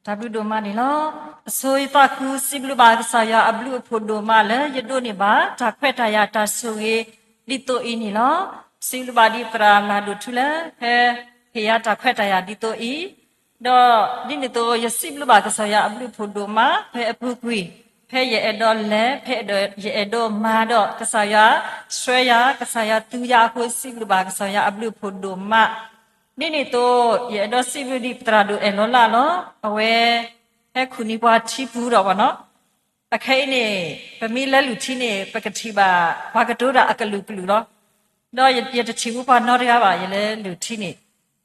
W တို့မနေလောအစိုးရတခုစီဘလူဘာကစားရအဘလူဖို့တို့မလဲရတို့နေပါဒါခွဲ့ထားရတာဆိုရေဒီတိုအင်းနေလောစီဘလူဘာဒီပရာမတို့ထူလဲဟဲခေရတာခွဲ့ထားရဒီတိုအီတော့ဒီနေတိုရစီဘလူဘာကစားရအဘလူဖို့တို့မဖဲအပုကွေဖဲရအတော်လဲဖဲရအတော်မာတော့ကစားရဆွဲရကစားရသူရကိုစီဘလူဘာကစားရအဘလူဖို့တို့မဒီနေတိုရအတော်စီဘလူဒီပရာတို့အလောလာလောအဝဲခုနိပွားချီပူတော့ဗောနော်အခိုင်နေပမီလက်လူချင်းနေပကတိပါဘာကတိုးတာအကလူကလူတော့တော့ရတချီဘူးပါနော်တကားပါရလဲလူချင်းနေ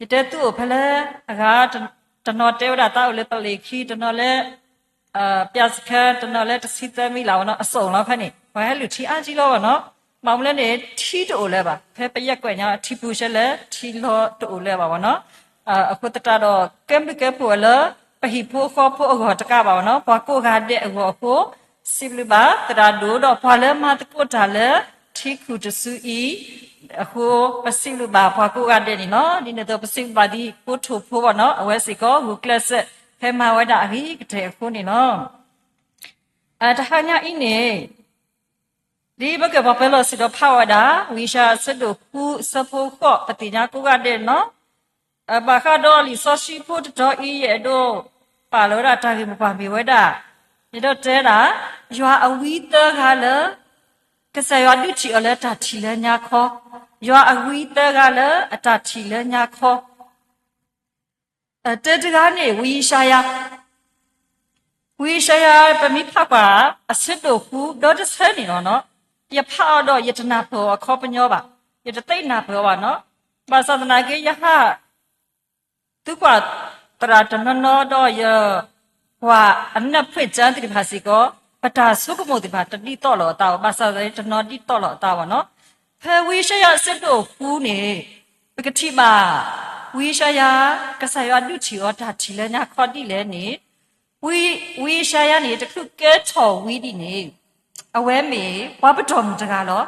ရတဲ့သူ့ကိုဖလဲအကားတနော်တဲဝတာတောက်လဲပလေခီတနော်လဲပြစခတနော်လဲတစီသမီလာဗောနော်အစုံတော့ဖက်နေဘာလဲလူချင်းအကြီးတော့ဗောနော်မောင်လဲနေထီတိုလဲပါဖဲပရက်ကွက်ညာထီပူရှက်လဲထီလောတိုလဲပါဗောနော်အခုတတတော့ကမ်ကပူလဲပဟိဖို့ခေါ်ဖို့အောတကပါဗောနော်ဘွာကိုကတဲ့အကိုကိုစီဘလဘာတရာဒိုတော့ဖွာလဲမတ်ကိုတာလဲထိခုတဆူဤအခုပစီလူဘာဘွာကိုကတဲ့နီနော်ဒီနေ့တော့ပစီဘာဒီကိုထိုဖို့ဗောနော်အဝဲစီကိုဟူကလစ်ဖဲမဝဒအဟိကတဲ့ခုနီနော်တခါညာအင်းနေဒီဘကဘဖဲလို့စီတော့ဖဝဒါဝီရှာစဒုခုစဖို့ခော့ပတိညာကိုကတဲ့နော်ဘာခါတော့လီဆိုရှိဖို့တော့ဤရဲ့တော့ပါလို့တာတာကြီးမပါပြီဝဲတာဒီတော့တဲတာရွာအဝီးတကလည်းကစရွာဒုချီအလဲတာချီလဲညာခေါ်ရွာအဝီးတကလည်းအတာချီလဲညာခေါ်တဲတကနေဝီရှာယာပမိဖပါအစစ်တို့ခုတော့တစ်ဆယ်နေတော့နော်ရဖာတော့ယတနာပေါ်ခေါ်ပညောပါယတသိနာပေါ်ပါနော်ဘာသာနာကေယဟာသူကတရာတနနောတော့ရဟွာအနဖွင့်ချမ်းတိဖာစီကောပတာဆုကမိုတိဖာတတိတော့လောတာဘာသာတဲ့တနောတိတော့လောတာပါနော်ဖဲဝိရှယစစ်တို့ဖူးနေပကတိမာဝိရှယကဆယဒုချီောတာချီလဲညာခေါ်တိလဲနေဝိရှယနေတခုကဲချော်ဝီဒီနေအဝဲမေဘွားပတော်မူတကားလော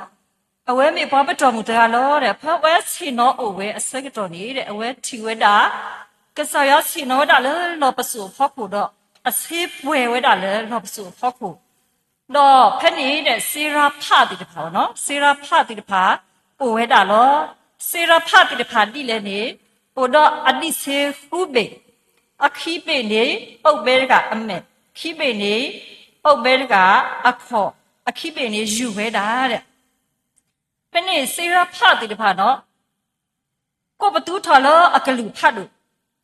အဝဲမေဘွားပတော်မူတကားလောတဲ့ဖဝဲစီနောအဝဲအစကတော်နေတဲ့အဝဲထီဝဲတာကဆယစီနောဒါလဲလောပစုဖောက်ဖို့တော့အစေးပွဲဝဲတာလဲလောပစုဖောက်ဖို့တော့ဖက်နေတဲ့စေရာဖတိတဖာနော်စေရာဖတိတဖာပိုဝဲတာလောစေရာဖတိတဖာတိလဲနေပိုတော့အတိစေဟုဘေအခီးပေနေပုတ်ဘဲကအမဲခီးပေနေပုတ်ဘဲကအခေါ်အခီးပေနေယူဝဲတာတဲ့ဖက်နေစေရာဖတိတဖာနော်ကိုပတူးထော်လောအကလူဖတ်လို့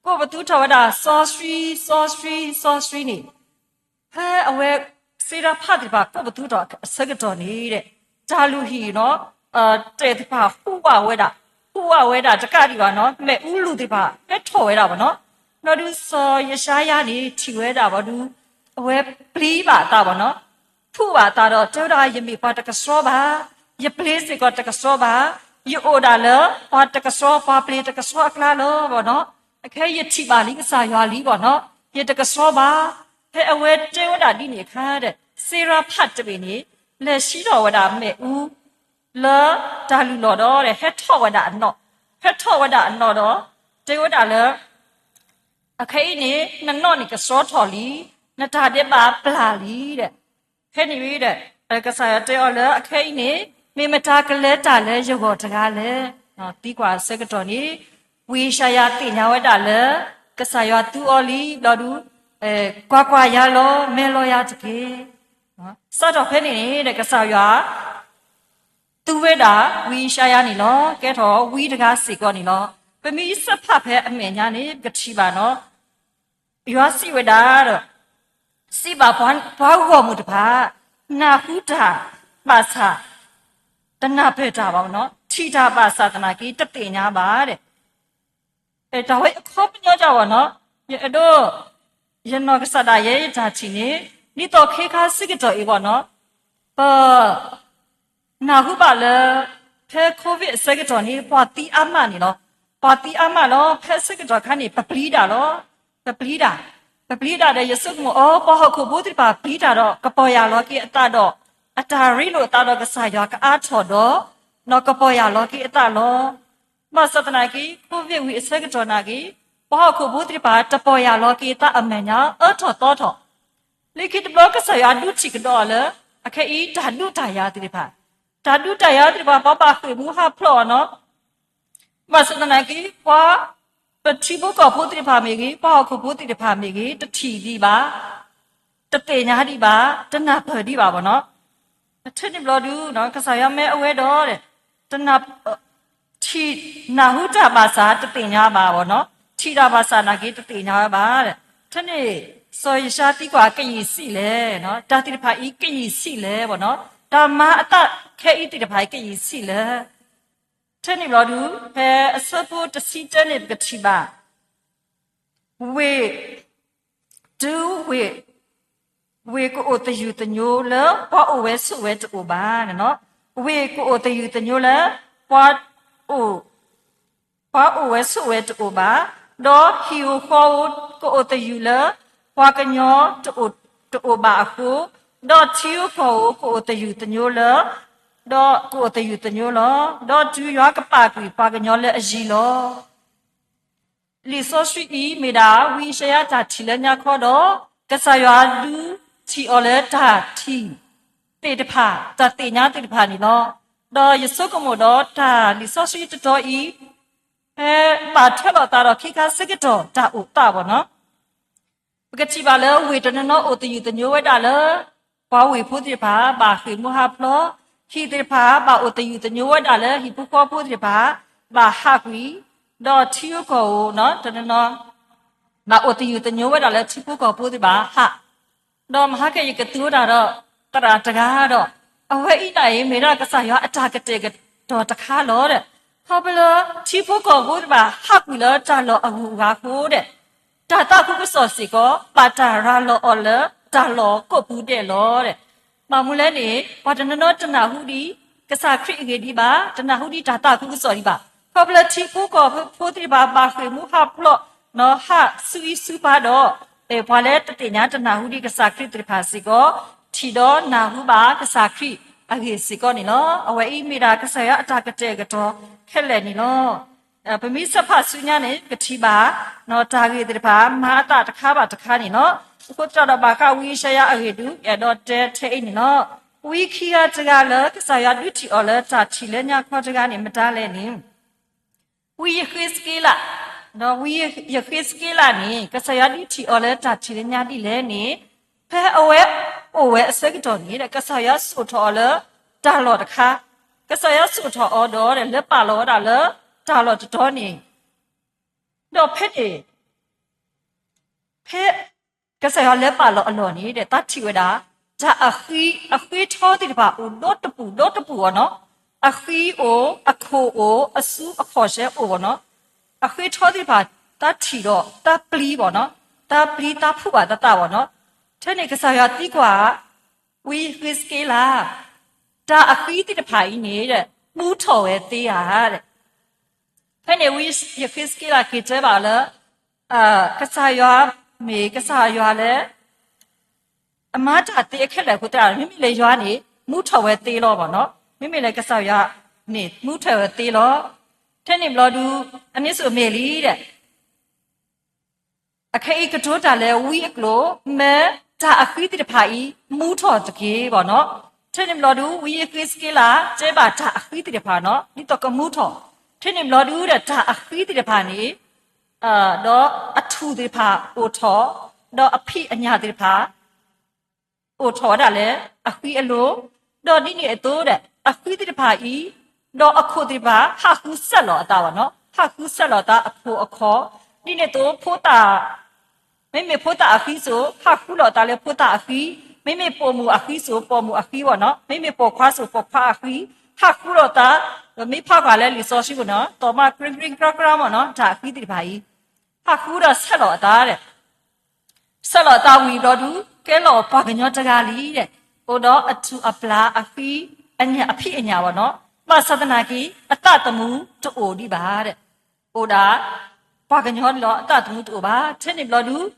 ကိုဘသူထဝဒါဆောစထရီနေဟဲအဝဲစေရာဖတ်ဒီပါကိုဘသူတော့အစကတော်နေတဲ့ဂျာလူဟီနော်တဲ့ဒီပါဟူဝဝဲတာတကဒီပါနော်မဲ့ဥလူဒီပါပဲထော်ဝဲတာပါနော်နော်ဒီဆောရရှားရနေထီဝဲတာပါဒူအဝဲပလီပါတာပါနော်ဖူပါတာတော့ကျောဒါယမိပါတကစောပါယပလေးစကတကစောပါယအိုဒါလပါတကစောပါပလီတကစောကလာလောပါနော်အခဲရချိပါလိကစားရွာလီပေါ့နော်ရတကစောပါဖဲအဝဲတဲဝတာဒီနေခါတဲ့စေရာဖတ်တပင်နေလက်ရှိတော်ဝတာမဲ့ဦးလာဒါလူလော်တော့တဲ့ဟက်ထော့ဝတာအနော်တော့တဲဝတာလဲအခဲနေနနော့နေကစောထော်လီနတာတဲ့ပါပလာလီတဲ့ခဲနေပြီတဲ့ကစားရတဲော်လဲအခဲနေမေမတာကလဲတာလဲရောတကားလဲနော်တီးကွာစက်တော်နေဝီရှာယာတိညာဝတာလေကဆာယတူအော်လီလော်ဒူကွာရလောမဲလောရတကေနော်စတော့ဖဲနေတဲ့ကဆာယတူဝဲတာဝီရှာယာနေလောကဲတော့ဝီတကားစီကောနေလောပမီစဖတ်ဖဲအမေညာနေကတိပါနော်ရွာစီဝတာတော့စီပါဘွန်ဘောကောမှုတပါနာဟုတာပါစာတနာဖဲတာပါနော်ထီတာပါစာတနာကြီးတတိညာပါတဲ့ဒါဝဲခေါပညောကြပါနော်အဲ့တော့ရနောကစတာရဲ့ဂျာချီနေနိတော့ခေခါစစ်ကတော့အေးပါနော်နာဟုပါလေဖဲကိုဗစ်စက်ကတော့နေပွာတီအမနေနော်ပွာတီအမလောဖဲစက်ကတော့ခန်းနေပပလီတာလောပပလီတာတဲ့ရစုကမောပဟခုဘူတိပါပလီတာတော့ကပေါ်ရလောကိအတတော့အတာရီလို့တာတော့ကစားရကအားထော်တော့နော်ကပေါ်ရလောကိအတလောမစတနာကီကိုဗစ်ဝီအစကတော်နာကီပ bao cô bố thì bà tập bò ya lo kia ta âm này nhá ở thọ to thọ lấy khi tập cái sợi ăn đút chỉ cái đó là cái ý đã đút đại ya thì bà đút đại ya thì bà khởi mua hấp lò nó mà sự này cái quá bất chi bố có bố thì bà mấy cái bao cô bố thì bà mấy cái tập chỉ đi bà tập tệ nhà đi bà tập nạp thời đi bà bảo nó thế thì lo đu nó cái sợi ăn mẹ ở đó đấy tập nạp chỉ nào hút ra bà sa tập tệ nhà bà bảo nó chỉ ra bà sa này cái tập tệ nhà bà đấy thế này soi sa tí quả cái gì xí lệ nó ta thì phải ý cái gì xí lệ bảo nó ta mà ta cái ý thì phải cái gì xí lệ thế này lo đu hè sắp bút xí chân này cái chi bà we we ko o te yu te nyo la pa o we su we te o ba no we ko o te yu te nyo la pa o we su we te o ba do hi o ko o te yu la pa ka nyo te o ba ko do chi o ko o te yu te nyo la do ko o te yu te nyo la do tu ya ka pa ki pa ka nyo la a ji lo li so sui i me da wi sha ya ta chi la nya kho do ka sa ya du chi o le ta ti te de pha ta te nya te de pha ni lo do ye so ko mo do ta li so sui to do i ba the lo ta do khi ka se ke do ta o ta bo no cái chi bà lỡ vì cho nên nó ô tô nhiều vậy đã lỡ qua vì phụ thì bà khởi mua hấp nó khi thì bà ô tô nhiều vậy đã lỡ khi phụ thì bà hạ quý đó thiếu cầu nó cho nên nó bà ô tô nhiều vậy đã lỡ thiếu cầu phụ thì bà hạ đó mà cái thứ đó ta ra trả đó ở vậy này mình ra cái sao ya trả cái đó trả lỡ đấy họ bây giờ thiếu cầu phụ thì bà hạ quý lỡ trả lỡ ở gà phụ đấy ta ta cũng có gì có bà ta ra lo ở lỡ ta lo có bù để lo đấy mà muốn lấy này bà ta nói cho nào hú đi cái sao khỉ cái đi bà cho nào hú đi ta cũng có gì bà họ bây giờ chỉ có phụ thì bà khởi mua hấp lo nó ha suy bà đó để bà lấy tới nhà cho nào hú đi cái sao khỉ thì bà gì có chỉ đó nào hú bà cái sao khỉ à cái gì có này nó ở vậy mi ra cái sao ta cái đó cái này nó bây mi sắp phát sinh nha này cái chi bà nó ta cái thì bà mà ta khá này nó có cho đó bà cao uy say ở cái đu ở đó thế này nó uy kia cái là cái sao đu chỉ ở là ta chỉ lên nhà khoa cái này mà ta lên này uy cái là nó uy cái là này cái sao đu chỉ ở là ta chỉ lên nhà đi lên này phải ở vậy sẽ cái chỗ này cái sao số thọ là ta lo được khá cái sao số thọ ở đó để lớp bà lo đã lớp ta lo cho đó nè đó phết cái sao họ lấy bà lo nè để ta chịu đó ta ở khi cho thì bà đốt tập bù nó ở khi ở khô ở su ở khó sẽ ở nó ở khi cho thì bà ta chỉ đó ta pli bỏ nó ta pli ta phụ bà ta bỏ nó thế này cái sao họ tí quả we cái là ta ở khi thì bà nè để mu thầu ấy tí à thế này we cái là cái chế bảo là cái sao mấy cái sao là mà chả tiếc cái này của ta mình lấy cho này mu thầu về tê lo bảo nó mình lấy cái sao này mu thầu về tê lo thế này lo du anh ấy số mấy lý đấy cái chỗ ta là we lo mà ta khi thì phải mu thầu cái bảo nó thế này lo du we cái là chế bảo ta khi thì phải nó đi tao có mu thầu thế nên lo đủ để ta khi thì phải này đó thu thì phải ô thọ đó phi anh nhà thì phải ô thọ đã lấy khi alo đó đi này tôi đấy khi thì phải ý đó khu thì phải hạ khu sát lọ ta nó hạ khu sát lọ ta khu khó đi này tôi phụ ta mấy phụ ta khi số hạ khu lọ ta lấy phụ ta khi mấy phụ mu khi số phụ mu khi vào nó mấy phụ khoa số phụ khoa khi hạ khu lọ ta mấy phá quả lại lý do gì của nó, tao mà green mà nó trả phí thì phải, hạ khu đó sát lọ ta đấy, sát lọ ta vì đó đủ cái lọ phá cái nhau chắc lý đấy, ở đó ở chỗ ở phí anh nhà vào nó, mà sao thế này kì, ta tao muốn cho ổ đi bà đấy, ở đó phá cái nhau lọ ta tao muốn cho bà, thế nên đó đủ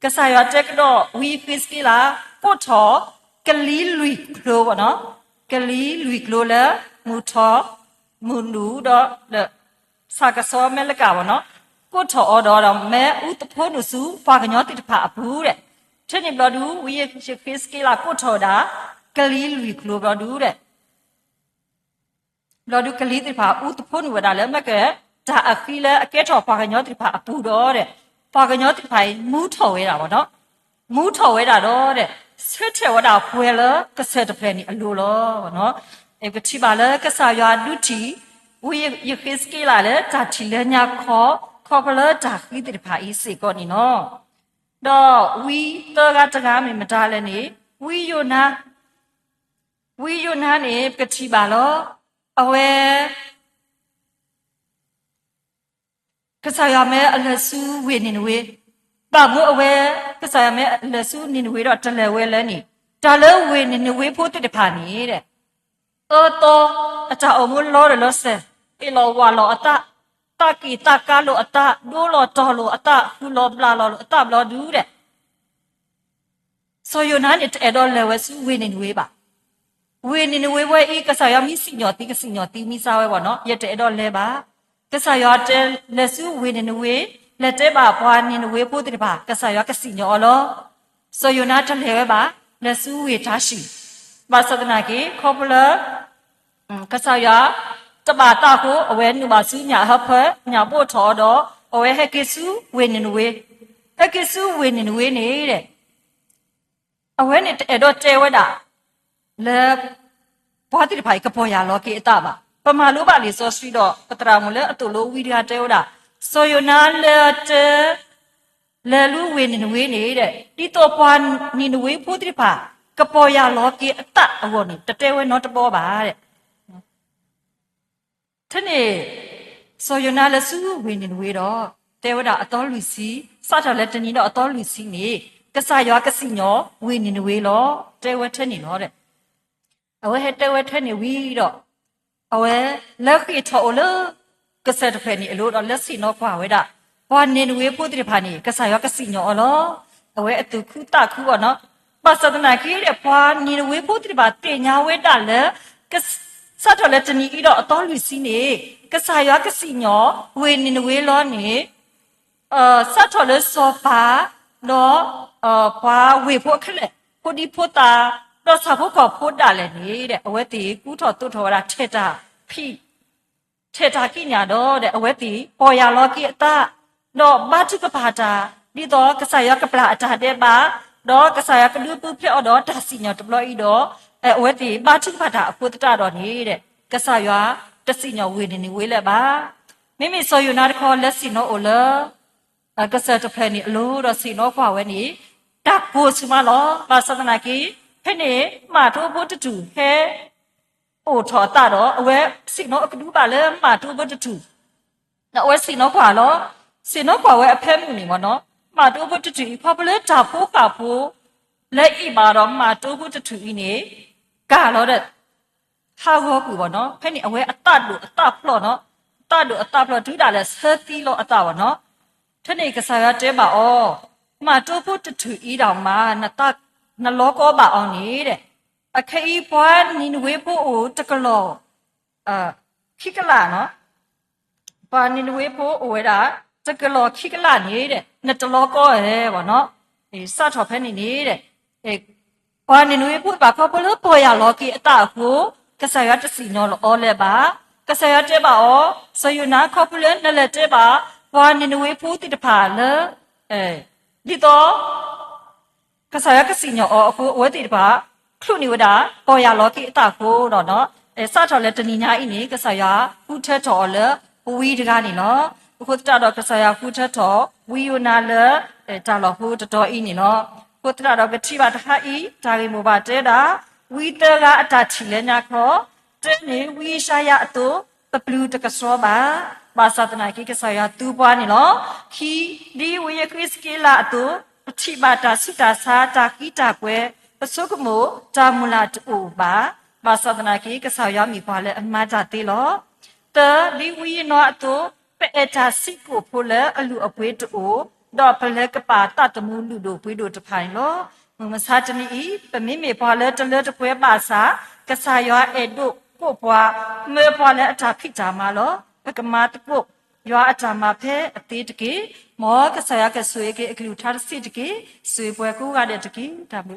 cái sai ở cái đó vì cái là có thọ cái lý lụy lô vào nó, cái lý lụy lô là mu thọ mu nú đó là sa cái số mấy là cả vào nó ကိုထော်တော်တော့မဲဥတဖို့နုစုဖွာကညောတိတဖာဘူးတဲ့ထင်းနေဘလဒူဝီယခစ်စကေလာကိုထော်တာကလီလူကလိုဘလဒူတဲ့ဘလဒူကလီတိဖာဥတဖို့နုဝဒါလဲမကဲဒါအခီလဲအကဲထော်ဖွာကညောတိဖာအပူတော့တဲ့ဖွာကညောတိဖာမူးထော်ဝဲတာပေါ့နော်မူးထော်ဝဲတာတော့တဲ့ဆက်ချေဝဒါဖွယ်လကဆက်တဖဲနီအလိုလောပေါ့နော်ကတိပါလဲကဆာရွာဒူတီဝီယခစ်စကေလာလဲဒါတီလဲညာခေါ်ပလဒါခိတိဖာဤစေကောနီနော်တော့ဝီတော့ကတကားမမတားလဲနေဝီယိုနာနေကတိပါလောအဝဲကဆာရွာမဲအလဆူဝေနေနဝေပါမအဝဲကဆာရွာမဲအလဆူနေနဝေတော့တလဲဝဲလဲနေတလဲဝေနေနဝေဖို့တိဖာနေတဲ့တော့အချာအမလောရလောဆဲအလောဝါလောအတာตากีตากาโลอตาโดโลตอโลอตาฟูโลบลาโลอตาบลอดูတဲ့ဆိုယနာနေတဲ့တော့လေဝဲစုဝေနေနွေးပါဝေနေနွေးဝဲအေးကဆာရမီစီညောတီကစီညောတီမီစားဝဲပေါ့နော်ရက်တဲ့တော့လဲပါကဆာရတဲ့လက်စုဝေနေနွေးလက်တဲ့ပါဘွားနေနွေးဖို့တဲ့ပါကဆာရကစီညောလောဆိုယနာတဲ့လဲဝဲပါလက်စုဝေထားရှိပါသဒနာကေခေါပလာကဆာရတပါတာကိုအဝဲနုပါစုညာဟဖညာပို့ထော်တော့အဝဲဟက်ကိစုဝေနေနွေဟက်ကိစုဝေနေနွေနေတဲ့အဝဲနဲ့အဲ့တော့တဲဝဲတာလဲဘာတိဖိုင်ကပေါ်ရလောကေအတပါပမာလိုပါလေစောစထရီတော့ပတရာမလဲအတူလိုဝီဒီယာတဲဝတာဆိုယနာလဲတဲလဲလူဝေနေနွေနေတဲ့ဒီတော့ပွားနေနွေဖို့တိဖာကပေါ်ရလောကေအတအဝနေတတဲဝဲတော့တပေါ်ပါတဲ့ထနေဆိုယနာလစုဝင်းနေဝေတော့တဲဝဒအတော်လူစီစတာလက်တနီတော့အတော်လူစီနေကဆာရွာကစီညောဝင်းနေဝေလောတဲဝထနေတော့တဲ့အဝဲဟဲတဲဝထနေဝီတော့အဝဲလက်ခိထောလကဆတ်တဖဲနေအလို့တော့လက်စီနော်ခွာဝဲတာဘွာနေဝေဖို့တိဖာနေကဆာရွာကစီညောလောအဝဲအတူခုတခုပေါ့နော်ပါစဒနာကြီးတဲ့ဘွာနေဝေဖို့တိဖာတင်ညာဝဲတာလဲကစတ်တော်လက်တနီတော့အတော်လူစီနေကဆာရွာကစီညောဝေနေဝေလောနေစတ်တော်လက်စောပါတော့ဘွာဝေဖို့ခလက်ကိုဒီဖို့တာတော့စာဖို့ကဖို့တာလည်းနေတဲ့အဝဲတီကူးထော်တွတ်ထော်တာထေတာဖိထေတာကိညာတော့တဲ့အဝဲတီပေါ်ရလောကိအတာတော့ဘာတုကပါတာဒီတော့ကဆာရွာကပလာအတာတဲ့ပါတော့ကဆာရွာကလူပုဖျော်တော့ဒါစီညောတဘလို့ဤတော့အဝဲတီဘာတိဖတ်တာအဖို့တတော်နေတဲ့ကဆာရွာတစီညောဝေနေဝေးလက်ပါမိမိဆိုယူနာတခေါ်လက်စီနောအိုလကဆာတဖဲနေအလို့တော့စီနောခွာဝဲနေတပ်ဖို့စမလောပါသဒနာကြီးဖဲနေမာထိုးဖို့တူဟဲအိုထော်တာတော့အဝဲစီနောအကဒူပါလဲမာထိုးဖို့တူနော်အဝဲစီနောခွာလောစီနောခွာဝဲအဖဲမှုနေမနော်မာထိုးဖို့တူဖော်ပလက်တာဖို့ကဖို့လက်ဤမှာတော့မာတိုးဖို့တူဤနေကတော့တဲ့ဟာဟောကူပေါ့နော်ဖဲ့နေအဝဲအတလို့အတဖလော့နော်အတလို့အတဖလော့ဒူးတာလဲဆယ်တီလို့အတပေါ့နော်ထနေကစားရတဲပါဩမာတိုးဖို့တူဤတောင်မှာနလောကောပါအောင်နေတဲ့အခီးပွားနိနဝေဖို့အိုတကလောခိကလာနော်ပါနိနဝေဖို့အိုဝဲတာတကလောခိကလာနေတဲ့နတလောကောရဲပေါ့နော်စထော်ဖဲနေတဲ့ဘာနေနွေဖို့ပါခေါ်ပလို့ပေါ်ရလောကီအတာကိုကဆာရတစီနော်လောလဲပါကဆာရတဲ့ပါဩဆယနာခေါ်ပလို့နလက်တဲ့ပါဘာနေနွေဖို့တိတဖာလဲဒီတော့ကဆာရကစီနော်အခုဝဲတိတဖာခလုနေဝတာပေါ်ရလောကီအတာကိုတော့နော်စထော်လဲတနီညာဤနေကဆာရခုထက်တော်လဲဝီတကားနေနော်အခုတတော်ကဆာရခုထက်တော်ဝီယနာလဲတာလောဟိုတော်ဤနေနော်ကိုတရတော့ကတိပါတခါဤဒါရီမိုပါတဲတာဝီတကအတာချီလဲညာခေါ်တဲနေဝီရှာရအတူပပလူတကစောပါဘာသာတနာကိကဆာရတူပွားနေလောခီဒီဝေယခရစ်ကေလာအတူပတိပါတာစုတာစာတာကိတာကွယ်ပစုကမိုတာမူလာတူပါဘာသာတနာကိကဆာရမိပွားလဲအမှားကြသေးလောတဲဒီဝီနောအတူပဲအတာစိကိုဖိုလဲအလူအပွေးတူတော့ပလဲကပါတတမှုလူတို့ပွေးတို့တဖိုင်လောမစားတမီပမိမေပွားလဲတလဲတပွဲပါစာကဆာရွာအဲ့တို့ကိုပွားမေပွားလဲအတာဖိကြမှာလောပကမာတပု ရွာအတာမှာဖဲအသေးတကေမောကဆရာကဆွေကေအကလူထားစီတကေဆွေပွဲကူကတဲ့တကေဒါမှု